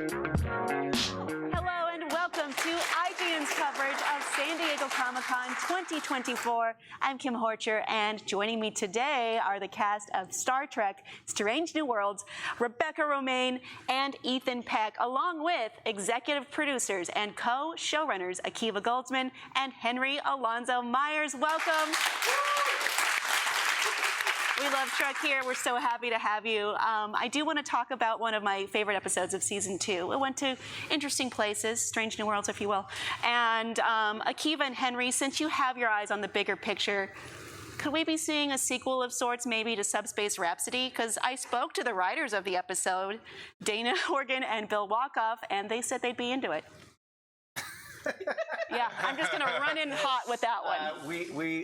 Hello and welcome to IGN's coverage of San Diego Comic-Con 2024. I'm Kim Horcher, and joining me today are the cast of Star Trek Strange New Worlds, Rebecca Romijn and Ethen Peck, along with executive producers and co-showrunners Akiva Goldsman and Henry Alonso Myers. Welcome. We love Trek here. We're so happy to have you. I do want to talk about one of my favorite episodes of season 2. It went to interesting places, strange new worlds, if you will. And Akiva and Henry, since you have your eyes on the bigger picture, could we be seeing a sequel of sorts, maybe to Subspace Rhapsody? Because I spoke to the writers of the episode, Dana Horgan and Bill Walkoff, and they said they'd be into it. Yeah, I'm just going to run in hot with that one.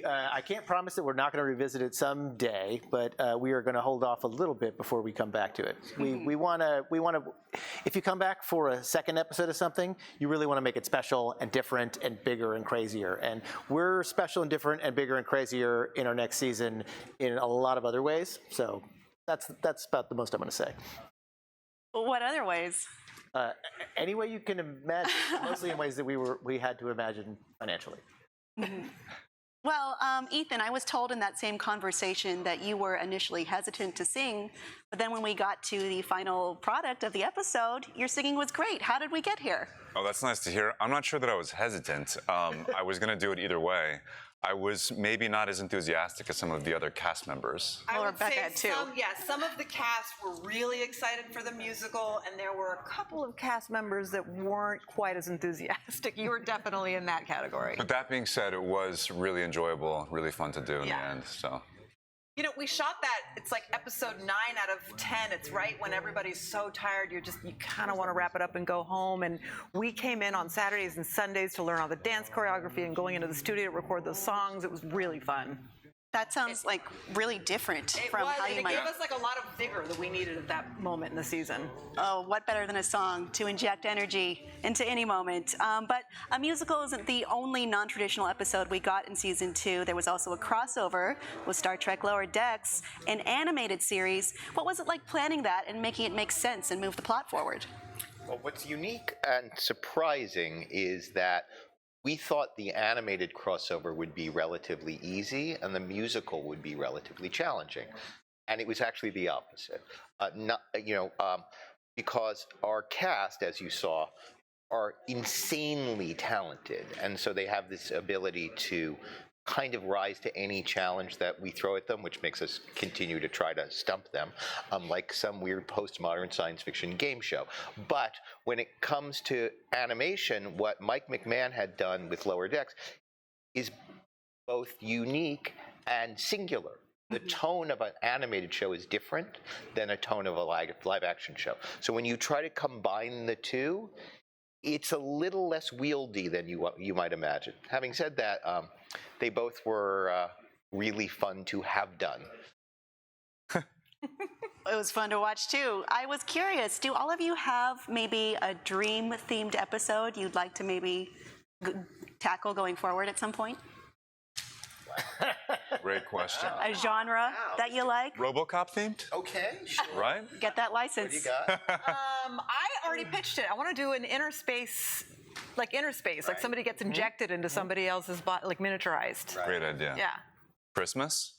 I can't promise that we're not going to revisit it someday, but we are going to hold off a little bit before we come back to it. We want to. If you come back for a second episode of something, you really want to make it special and different and bigger and crazier. And we're special and different and bigger and crazier in our next season in a lot of other ways. So that's about the most I'm going to say. What other ways? Any way you can imagine, mostly in ways that we had to imagine financially. Well, Ethen, I was told in that same conversation that you were initially hesitant to sing, but then when we got to the final product of the episode, your singing was great. How did we get here? Oh, that's nice to hear. I'm not sure that I was hesitant. I was going to do it either way. I was maybe not as enthusiastic as some of the other cast members. I would Rebecca, say too. some of the cast were really excited for the musical, and there were a couple of cast members that weren't quite as enthusiastic. You were definitely in that category. But that being said, it was really enjoyable, really fun to do in the end. So. You know, we shot that, it's like episode 9 out of 10. It's right when everybody's so tired, you kind of want to wrap it up and go home. And we came in on Saturdays and Sundays to learn all the dance choreography and going into the studio to record those songs. It was really fun. That sounds like really different from how you might. It gave us like a lot of vigor that we needed at that moment in the season. Oh, what better than a song to inject energy into any moment? But a musical isn't the only non-traditional episode we got in season 2. There was also a crossover with Star Trek Lower Decks, an animated series. What was it like planning that and making it make sense and move the plot forward? Well, what's unique and surprising is that we thought the animated crossover would be relatively easy and the musical would be relatively challenging. And it was actually the opposite. Because our cast, as you saw, are insanely talented. And so they have this ability to kind of rise to any challenge that we throw at them, which makes us continue to try to stump them, like some weird postmodern science fiction game show. But when it comes to animation, what Mike McMahon had done with Lower Decks is both unique and singular. The tone of an animated show is different than a tone of a live action show. So when you try to combine the two, it's a little less wieldy than you might imagine. Having said that, they both were really fun to have done. It was fun to watch, too. I was curious, do all of you have maybe a dream-themed episode you'd like to maybe tackle going forward at some point? Great question. A genre that you like? RoboCop themed? Okay, sure. Right? Get that license. What do you got? I already pitched it. I want to do an inner space, like somebody gets injected into somebody else's body, like miniaturized. Great idea. Yeah. Christmas?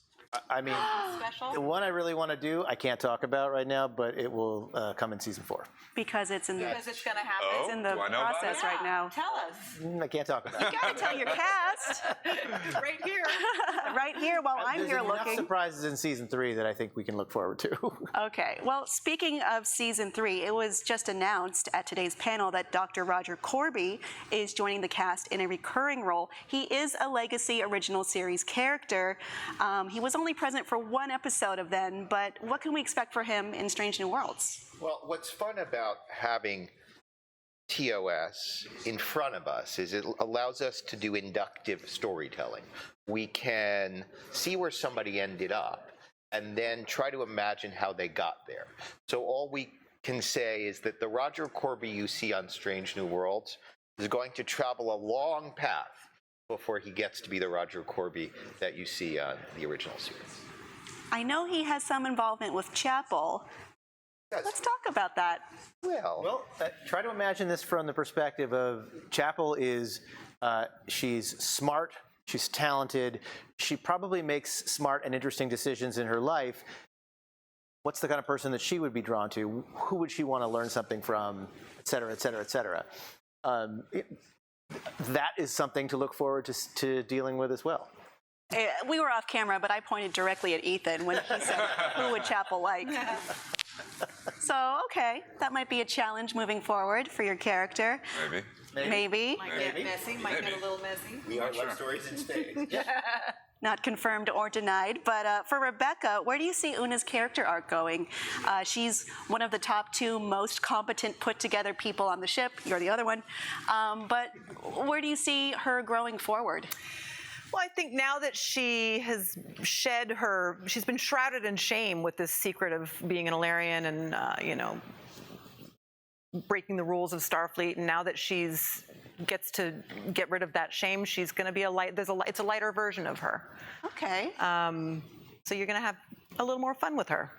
I mean, Special? the one I really want to do, I can't talk about right now, but it will come in season 4. Because it's in the, Because it's going to happen. it's in the do I know about process it? right now. Tell us. I can't talk about it. You gotta tell your cast Right here. right here while I'm There's here enough looking. surprises in season 3 that I think we can look forward to. Okay, well, speaking of season 3, it was just announced at today's panel that Dr. Roger Corby is joining the cast in a recurring role. He is a legacy original series character. He was only present for one episode of then, but what can we expect for him in Strange New Worlds? Well, what's fun about having TOS in front of us is it allows us to do inductive storytelling. We can see where somebody ended up and then try to imagine how they got there. So all we can say is that the Roger Corby you see on Strange New Worlds is going to travel a long path before he gets to be the Roger Corby that you see on the original series. I know he has some involvement with Chapel. Let's talk about that. Well, Try to imagine this from the perspective of Chapel is, she's smart, she's talented, she probably makes smart and interesting decisions in her life. What's the kind of person that she would be drawn to? Who would she want to learn something from, et cetera, et cetera, et cetera. That is something to look forward to dealing with as well. We were off camera, but I pointed directly at Ethan when he said, who would Chapel like? So, okay, that might be a challenge moving forward for your character. Maybe. Might get messy, might get a little messy. we are love stories in spades. Not confirmed or denied. But for Rebecca, where do you see Una's character arc going? She's one of the top 2 most competent, put-together people on the ship. You're the other one. But where do you see her growing forward? Well, I think now that she has she's been shrouded in shame with this secret of being an Illyrian and, breaking the rules of Starfleet. And now that gets to get rid of that shame, she's going to be it's a lighter version of her. Okay. So you're going to have a little more fun with her.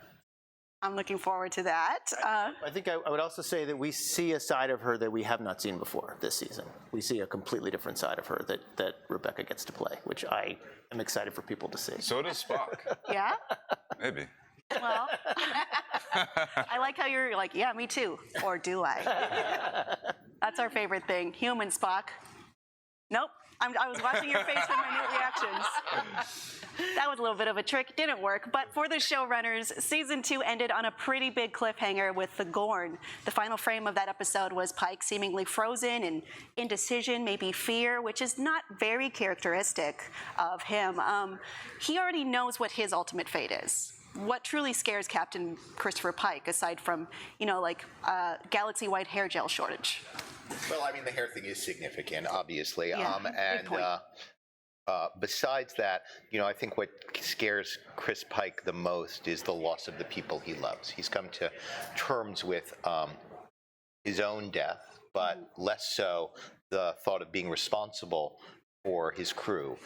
I'm looking forward to that. I think I would also say that we see a side of her that we have not seen before this season. We see a completely different side of her that Rebecca gets to play, which I am excited for people to see. So does Spock. Yeah? Maybe. Well, I like how you're like, yeah, me too. Or do I? That's our favorite thing. Human Spock. Nope. I was watching your face for my new reactions. That was a little bit of a trick. Didn't work. But for the showrunners, season 2 ended on a pretty big cliffhanger with the Gorn. The final frame of that episode was Pike seemingly frozen in indecision, maybe fear, which is not very characteristic of him. He already knows what his ultimate fate is. What truly scares Captain Christopher Pike, aside from, galaxy-wide hair gel shortage? Well, I mean, the hair thing is significant, obviously. Yeah, good point. Besides that, I think what scares Chris Pike the most is the loss of the people he loves. He's come to terms with his own death, but less so the thought of being responsible for his crew,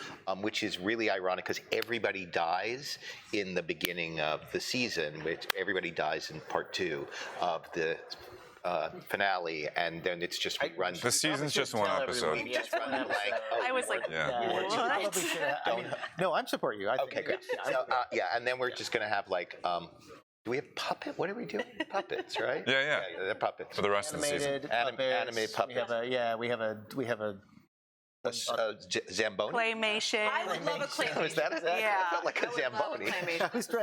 which is really ironic because everybody dies in the beginning of the season. Everybody dies in part 2 of the finale, and then it's just run. The season's just one episode. I was like, what? No, I'm supporting you. I think Okay, good. So, and then we're just going to have do we have puppet? What are we doing? Puppets, right? Yeah. The puppets. For the rest of the season. Animated puppets. We have a Zamboni? claymation. I would love a claymation. Is that? Yeah. I felt like a Zamboni.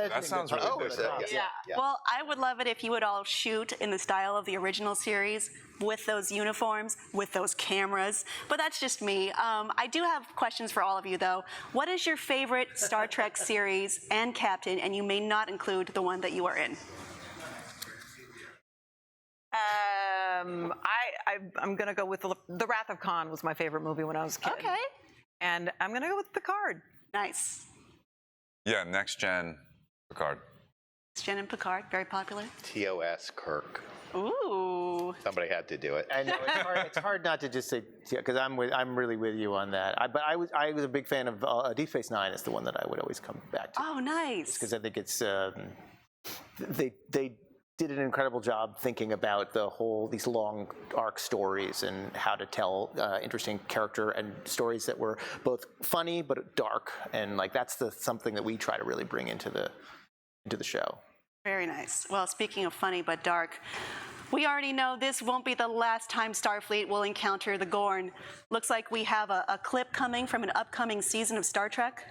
That sounds really good. Yeah. Well, I would love it if you would all shoot in the style of the original series with those uniforms, with those cameras, but that's just me. I do have questions for all of you, though. What is your favorite Star Trek series and captain, and you may not include the one that you are in? I'm going to go with The Wrath of Khan was my favorite movie when I was a kid. Okay. And I'm going to go with Picard. Nice. Yeah, Next Gen Picard. Jen and Picard, very popular. TOS Kirk. Ooh. Somebody had to do it. I know it's hard not to just say, because I'm really with you on that. But I was a big fan of Deep Space Nine. Is the one that I would always come back to. Oh, nice. Because I think it's they did an incredible job thinking about these long arc stories and how to tell interesting character and stories that were both funny but dark, and that's something that we try to really bring into the show. Very nice. Well, speaking of funny but dark, we already know this won't be the last time Starfleet will encounter the Gorn. Looks like we have a clip coming from an upcoming season of Star Trek.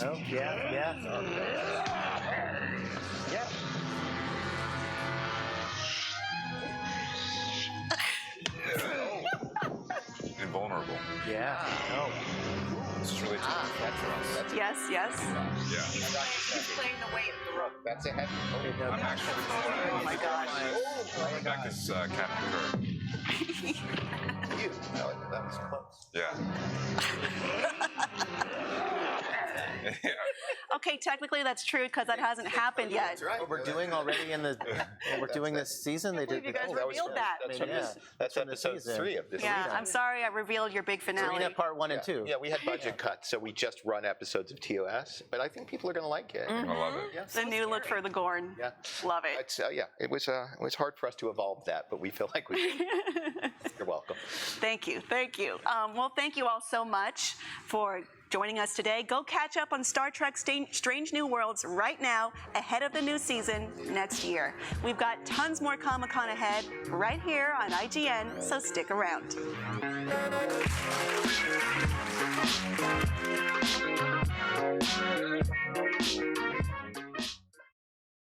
Oh, yeah. Invulnerable. Yeah. Oh. This is really tough. Yes. Yeah. He's playing the weight of the rope. That's a heavy. I'm actually. Oh my gosh. Rebecca's Captain Kirk. You. No, that was close. Yeah. Okay, technically that's true because that hasn't happened yet. That's right. We're doing already in the. We're doing this season. They did. You guys that was revealed that. That's, I mean, from this, yeah. that's From the episode season. 3 of this Yeah, season. I'm sorry I revealed your big finale. Arena Part 1 and 2. Yeah, we had budget cuts, so we just run episodes of TOS. But I think people are going to like it. I love it. Yeah. The new look for the Gorn. Yeah. Love it. It's, yeah, it was hard for us to evolve that, but we feel like we did. You're welcome. Thank you, thank you. Well, thank you all so much for joining us today. Go catch up on Star Trek Strange New Worlds right now, ahead of the new season next year. We've got tons more Comic-Con ahead right here on IGN, so stick around.